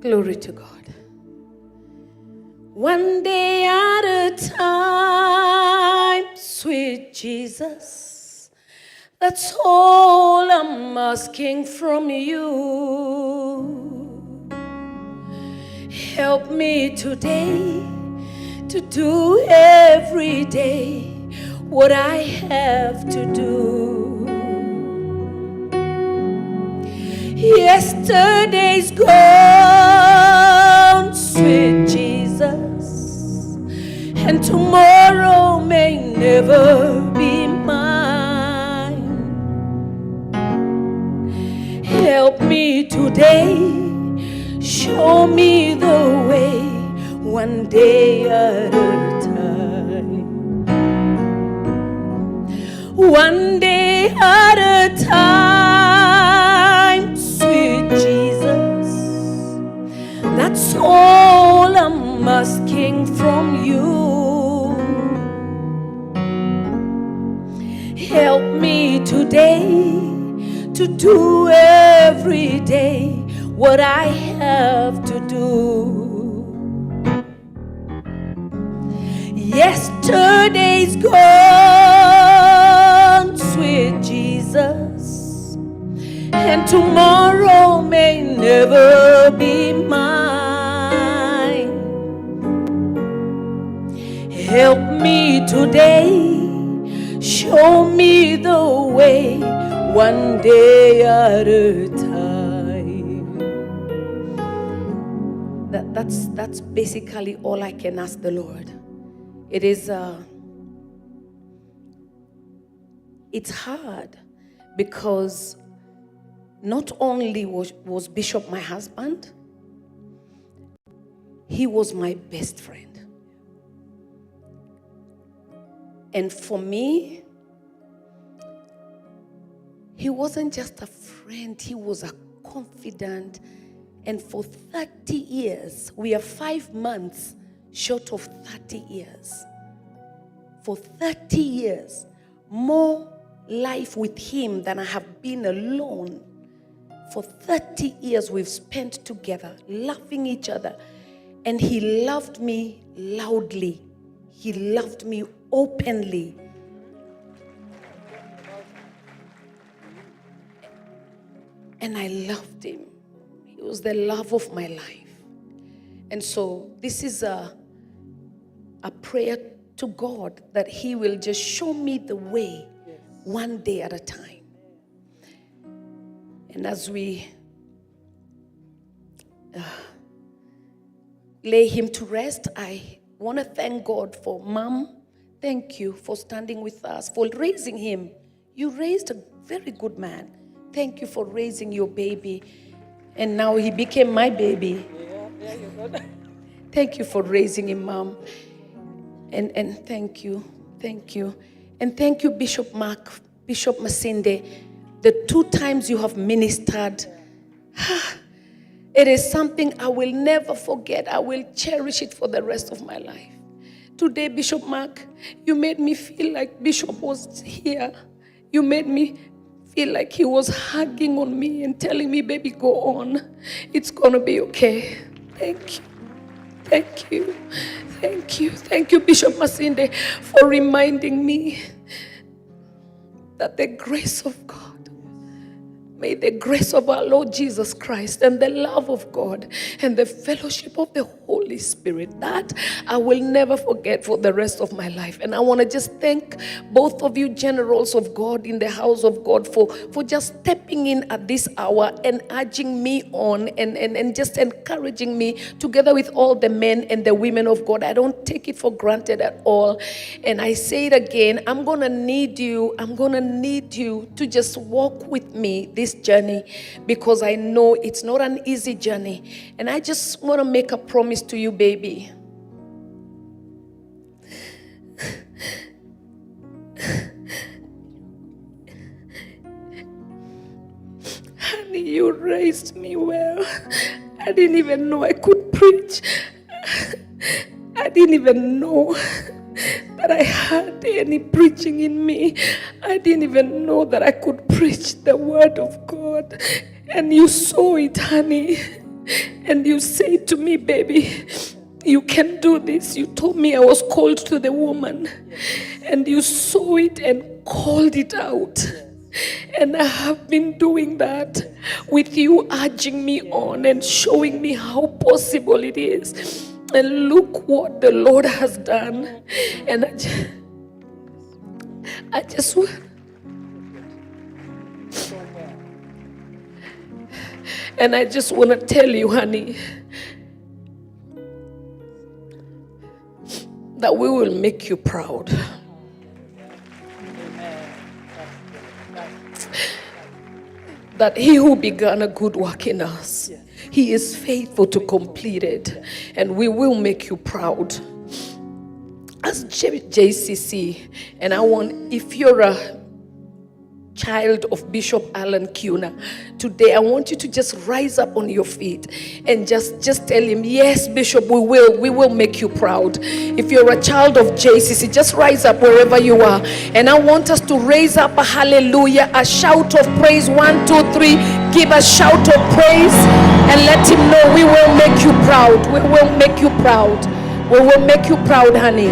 Glory to God. One day at a time, sweet Jesus, that's all I'm asking from you. Help me today to do every day what I have to do. Yesterday's gone, sweet Jesus, and tomorrow may never be mine. Help me today, show me the way, one day at a time. One day at a time, sweet Jesus, that's all I'm asking from you. Help me today to do every day what I have to do. Yesterday's gone, sweet Jesus, and tomorrow may never be mine. Help me today, show me the way, one day at a time. That's basically all I can ask the Lord. It is it's hard because not only was Bishop my husband, he was my best friend. And for me, he wasn't just a friend, he was a confidant. And for 30 years, we are 5 months short of 30 years. For 30 years, more life with him than I have been alone. For 30 years we've spent together, loving each other. And he loved me loudly. He loved me openly. And I loved him. He was the love of my life. And so this is a prayer to God that he will just show me the way, one day at a time. And as we lay him to rest, I want to thank God for Mom. Thank you for standing with us, for raising him. You raised a very good man. Thank you for raising your baby. And now he became my baby. Thank you for raising him, Mom. And thank you. And thank you, Bishop Mark, Bishop Masinde. The 2 times you have ministered, it is something I will never forget. I will cherish it for the rest of my life. Today, Bishop Mark, you made me feel like Bishop was here. You made me feel like he was hugging on me and telling me, baby, go on. It's going to be okay. Thank you. Thank you. Thank you. Thank you, Bishop Masinde, for reminding me that the grace of God, may the grace of our Lord Jesus Christ and the love of God and the fellowship of the Holy Spirit, that I will never forget for the rest of my life. And I want to just thank both of you generals of God in the house of God for just stepping in at this hour and urging me on and just encouraging me together with all the men and the women of God. I don't take it for granted at all. And I say it again, I'm going to need you to just walk with me this journey, because I know it's not an easy journey. And I just want to make a promise to you, baby. Honey, you raised me well. I didn't even know I could preach. I didn't even know that I had any preaching in me. I didn't even know that I could preach the word of God. And you saw it, honey. And you say to me, baby, you can do this. You told me I was called to the woman. And you saw it and called it out. And I have been doing that with you urging me on and showing me how possible it is. And look what the Lord has done. And I just want to tell you, honey, that we will make you proud. That he who began a good work in us, he is faithful to complete it, and we will make you proud. As JCC, and if you're a child of Bishop Allan Kiuna, today I want you to just rise up on your feet and just tell him, yes, Bishop, we will make you proud. If you're a child of JCC, just rise up wherever you are, and I want us to raise up a hallelujah, a shout of praise. 1, 2, 3, give a shout of praise and let him know we will make you proud. We will make you proud. We will make you proud, honey.